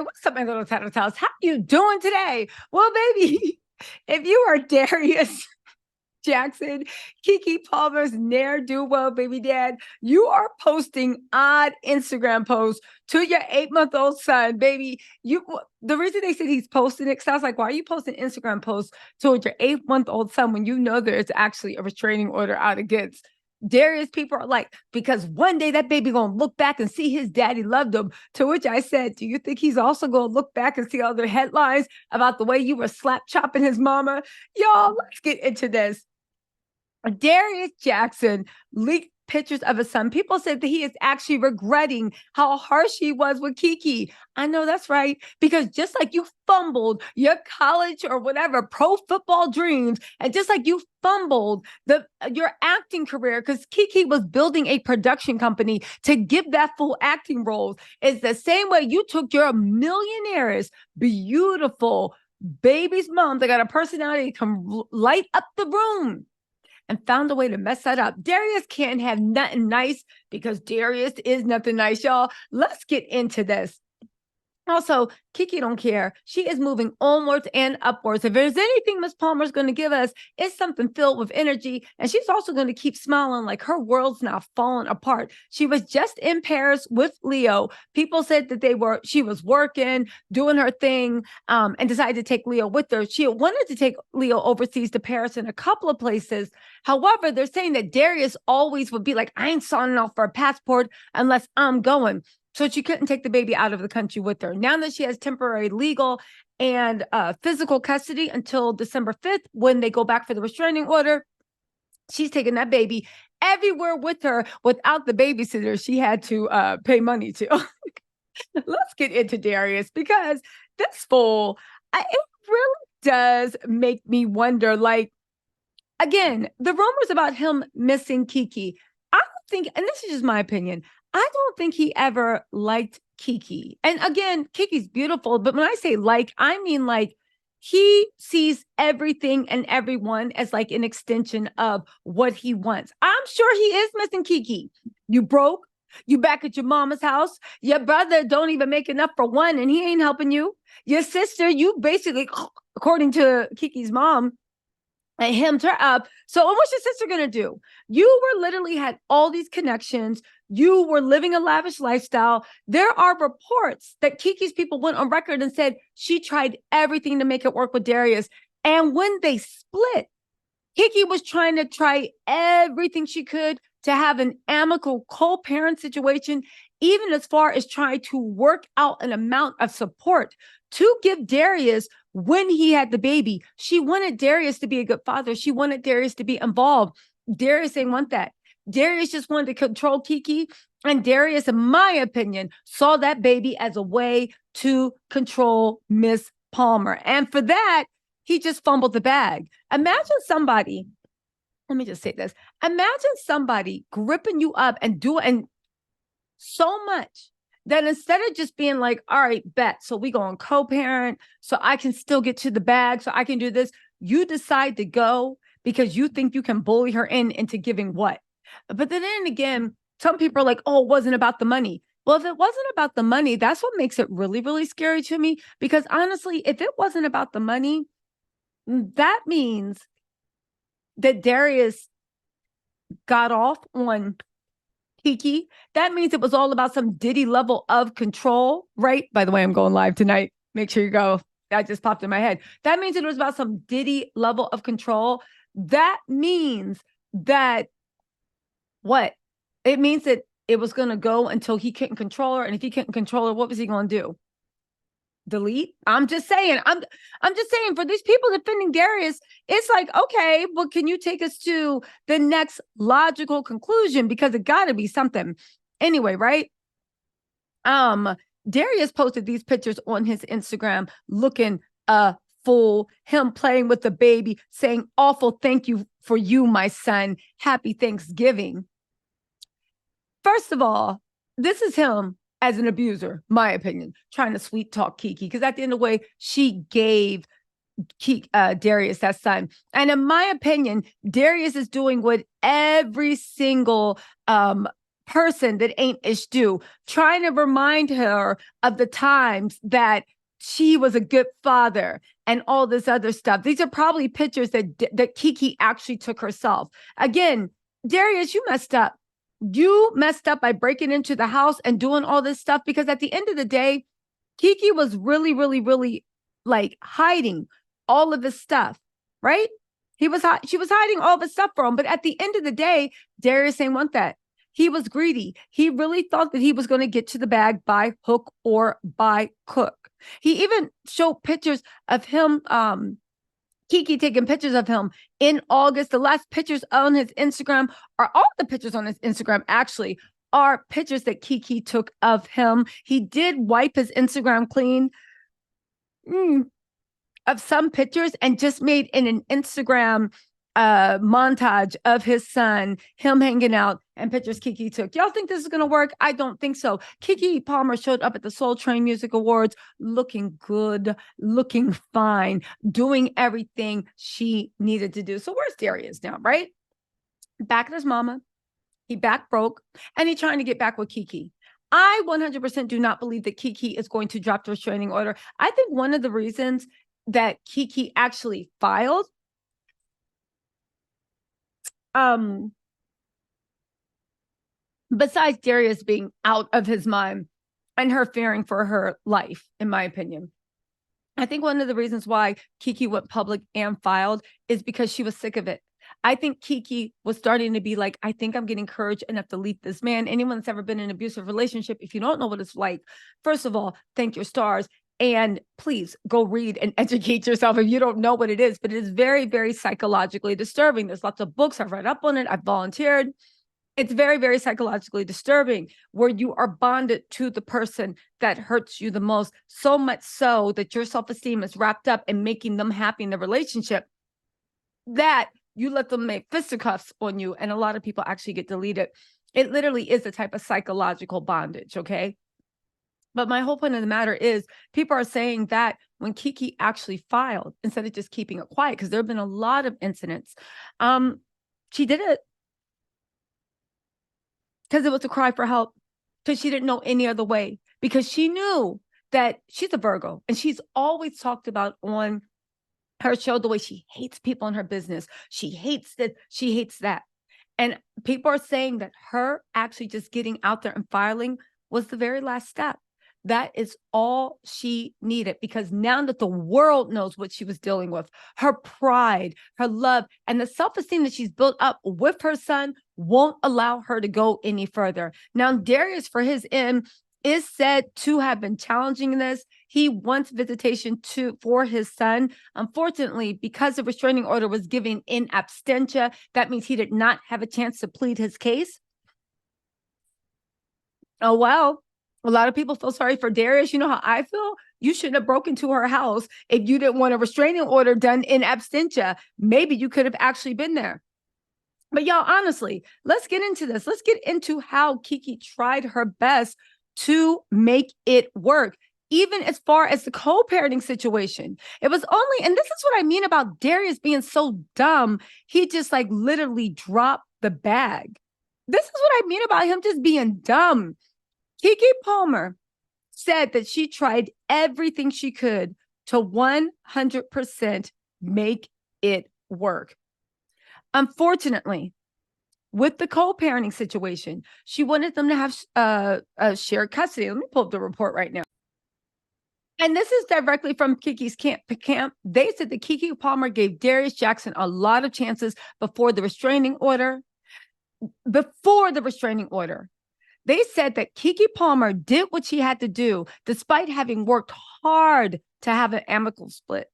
What's up, my little tattletales? How you doing today? Well, baby, if you are Darius Jackson, Keke Palmer's ne'er-do-well baby dad, you are posting odd Instagram posts to your 8-month-old son, baby. The reason they said he's posting it, sounds like, why are you posting Instagram posts to your 8-month-old son when you know there's actually a restraining order out against Darius? People are like, because one day that baby gonna look back and see his daddy loved him. To which I said, do you think he's also gonna look back and see all the headlines about the way you were slap chopping his mama? Y'all, let's get into this. Darius Jackson leaked pictures of his son. People said that he is actually regretting how harsh he was with Keke. I know that's right, because just like you fumbled your college or whatever pro football dreams, and just like you fumbled your acting career because Keke was building a production company to give that full acting roles, is the same way you took your millionaire's beautiful baby's mom that got a personality that can light up the room and found a way to mess that up. Darius can't have nothing nice because Darius is nothing nice, y'all. Let's get into this. Also, Keke don't care. She is moving onwards and upwards. If there's anything Miss Palmer's going to give us, it's something filled with energy. And she's also going to keep smiling like her world's not falling apart. She was just in Paris with Leo. People said that she was working, doing her thing, and decided to take Leo with her. She wanted to take Leo overseas to Paris and a couple of places. However, they're saying that Darius always would be like, I ain't signing off for a passport unless I'm going. So she couldn't take the baby out of the country with her. Now that she has temporary legal and physical custody until December 5th, when they go back for the restraining order, she's taking that baby everywhere with her without the babysitter she had to pay money to. Let's get into Darius, because this fool, it really does make me wonder, like, again, the rumors about him missing Keke, I don't think, and this is just my opinion, I don't think he ever liked Keke. And again, Keke's beautiful, but when I say like, I mean like he sees everything and everyone as like an extension of what he wants. I'm sure he is missing Keke. You broke, you back at your mama's house. Your brother don't even make enough for one and he ain't helping you. Your sister, you basically, according to Keke's mom, and hemmed her up. So what's your sister going to do? You were literally had all these connections. You were living a lavish lifestyle. There are reports that Keke's people went on record and said she tried everything to make it work with Darius. And when they split, Keke was trying to try everything she could to have an amicable co-parent situation, even as far as trying to work out an amount of support to give Darius when he had the baby. She wanted Darius to be a good father. She wanted Darius to be involved. Darius didn't want that. Darius just wanted to control Keke. And Darius, in my opinion, saw that baby as a way to control Miss Palmer. And for that, he just fumbled the bag. Imagine somebody, let me just say this. Imagine somebody gripping you up and doing so much that instead of just being like, all right, bet, so we going co-parent, so I can still get to the bag, so I can do this, you decide to go because you think you can bully her into giving what? But then again, some people are like, oh, it wasn't about the money. Well, if it wasn't about the money, that's what makes it really, really scary to me. Because honestly, if it wasn't about the money, that means that Darius got off on Keke. That means it was all about some Diddy level of control, right? By the way, I'm going live tonight. Make sure you go. That just popped in my head. That means it was about some Diddy level of control. That means that what? It means that it was going to go until he couldn't control her. And if he couldn't control her, what was he going to do? Delete? I'm just saying, I'm just saying, for these people defending Darius, it's like, okay, well, can you take us to the next logical conclusion? Because it got to be something. Anyway, right? Darius posted these pictures on his Instagram looking a fool, him playing with the baby, saying, awful thank you for you, my son. Happy Thanksgiving. First of all, this is him as an abuser, my opinion, trying to sweet talk Keke, because at the end of the way, she gave Darius that son. And in my opinion, Darius is doing what every single person that ain't ish do, trying to remind her of the times that she was a good father and all this other stuff. These are probably pictures that Keke actually took herself. Again, Darius, you messed up. You messed up by breaking into the house and doing all this stuff, because at the end of the day, Keke was really, really, really like hiding all of his stuff, right? She was hiding all the stuff from him. But at the end of the day, Darius ain't want that. He was greedy. He really thought that he was going to get to the bag by hook or by crook. He even showed pictures of him, Keke taking pictures of him in August. The last pictures on his Instagram, are all the pictures on his Instagram actually, are pictures that Keke took of him. He did wipe his Instagram clean of some pictures and just made in an Instagram montage of his son, him hanging out, and pictures Keke took. Y'all think this is going to work? I don't think so. Keke Palmer showed up at the Soul Train Music Awards looking good, looking fine, doing everything she needed to do. So where's Darius now, right? Back at his mama. He back broke, and he's trying to get back with Keke. I 100% do not believe that Keke is going to drop the restraining order. I think one of the reasons that Keke actually filed, besides Darius being out of his mind and her fearing for her life, in my opinion, I think one of the reasons why Keke went public and filed is because she was sick of it. I think Keke was starting to be like, I think I'm getting courage enough to leave this man. Anyone that's ever been in an abusive relationship, if you don't know what it's like, first of all, thank your stars. And please go read and educate yourself if you don't know what it is. But it is very, very psychologically disturbing. There's lots of books. I've read up on it. I've volunteered. It's very, very psychologically disturbing, where you are bonded to the person that hurts you the most, so much so that your self-esteem is wrapped up in making them happy in the relationship, that you let them make fisticuffs on you, and a lot of people actually get deleted. It literally is a type of psychological bondage, okay? But my whole point of the matter is, people are saying that when Keke actually filed, instead of just keeping it quiet, because there have been a lot of incidents, she did it because it was a cry for help, because she didn't know any other way, because she knew that she's a Virgo, and she's always talked about on her show the way she hates people in her business. She hates this, she hates that. And people are saying that her actually just getting out there and filing was the very last step. That is all she needed, because now that the world knows what she was dealing with, her pride, her love, and the self-esteem that she's built up with her son won't allow her to go any further. Now, Darius, for his end, is said to have been challenging this. He wants visitation for his son. Unfortunately, because the restraining order was given in absentia, that means he did not have a chance to plead his case. Oh, well, a lot of people feel sorry for Darius. You know how I feel? You shouldn't have broken into her house if you didn't want a restraining order done in absentia. Maybe you could have actually been there. But y'all, honestly, let's get into this. Let's get into how Keke tried her best to make it work, even as far as the co-parenting situation. It was only, and this is what I mean about Darius being so dumb, he just like literally dropped the bag. This is what I mean about him just being dumb. Keke Palmer said that she tried everything she could to 100% make it work. Unfortunately, with the co-parenting situation, she wanted them to have shared custody. Let me pull up the report right now. And this is directly from Keke's camp. They said that Keke Palmer gave Darius Jackson a lot of chances before the restraining order. They said that Keke Palmer did what she had to do, despite having worked hard to have an amicable split.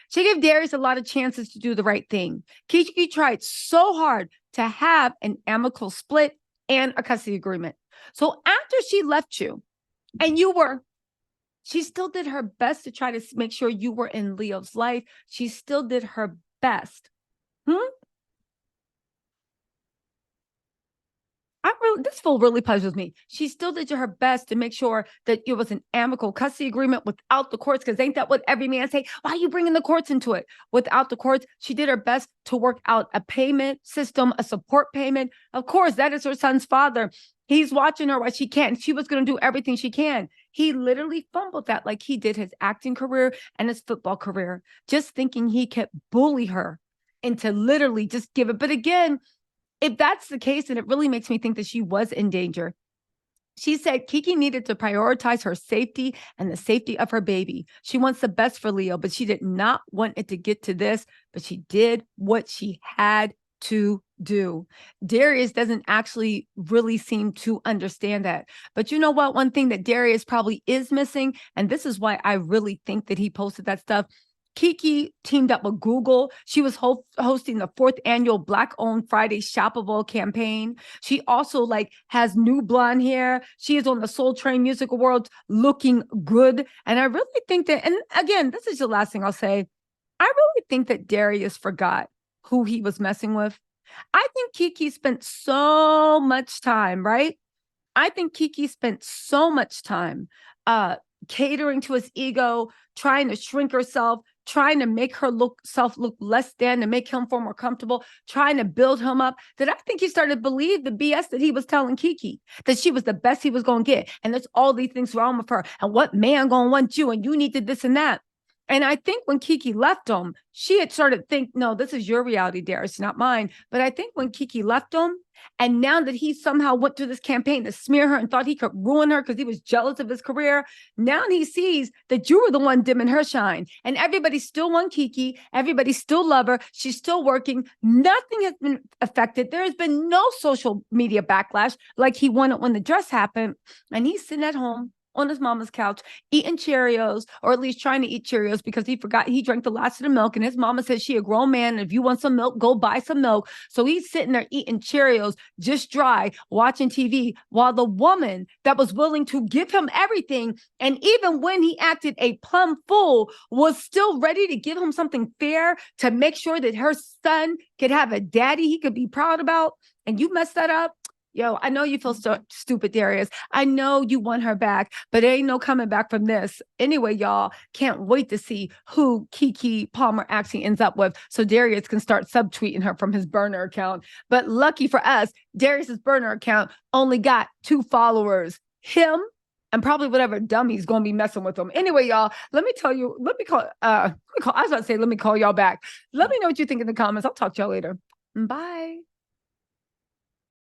She gave Darius a lot of chances to do the right thing. Keke tried so hard to have an amicable split and a custody agreement. So after she left you, and she still did her best to try to make sure you were in Leo's life. She still did her best. This fool really puzzles me. She still did her best to make sure that it was an amicable custody agreement without the courts, because ain't that what every man say? Why are you bringing the courts into it? Without the courts, she did her best to work out a payment system, a support payment. Of course, that is her son's father. He's watching her while she can't. She was going to do everything she can. He literally fumbled that like he did his acting career and his football career, just thinking he could bully her into literally just give it. But again, if that's the case, then it really makes me think that she was in danger. She said Keke needed to prioritize her safety and the safety of her baby. She wants the best for Leo, but she did not want it to get to this, but she did what she had to do. Darius doesn't actually really seem to understand that. But you know what? One thing that Darius probably is missing, and this is why I really think that he posted that stuff. Keke teamed up with Google. She was hosting the 4th annual Black-owned Friday Shoppable campaign. She also has new blonde hair. She is on the Soul Train Music Awards looking good. And I really think that, and again, this is the last thing I'll say. I really think that Darius forgot who he was messing with. I think Keke spent so much time, right? I think Keke spent so much time catering to his ego, trying to shrink herself, trying to make her look less than, to make him feel more comfortable, trying to build him up, that I think he started to believe the BS that he was telling Keke, that she was the best he was going to get. And there's all these things wrong with her. And what man going to want you? And you need to this and that. And I think when Keke left him, she had started to think, no, this is your reality, Darius, not mine. But I think when Keke left him, and now that he somehow went through this campaign to smear her and thought he could ruin her because he was jealous of his career, now he sees that you were the one dimming her shine. And everybody still want Keke. Everybody still love her. She's still working. Nothing has been affected. There has been no social media backlash like he wanted when the dress happened. And he's sitting at home on his mama's couch, eating Cheerios, or at least trying to eat Cheerios, because he forgot he drank the last of the milk. And his mama said she a grown man, and if you want some milk, go buy some milk. So he's sitting there eating Cheerios, just dry, watching TV, while the woman that was willing to give him everything, and even when he acted a plumb fool, was still ready to give him something fair to make sure that her son could have a daddy he could be proud about. And you messed that up. Yo, I know you feel so stupid, Darius. I know you want her back, but there ain't no coming back from this. Anyway, y'all, can't wait to see who Keke Palmer actually ends up with, so Darius can start subtweeting her from his burner account. But lucky for us, Darius's burner account only got 2 followers, him and probably whatever dummy's going to be messing with him. Anyway, y'all, let me call, I was about to say, let me call y'all back. Let me know what you think in the comments. I'll talk to y'all later. Bye.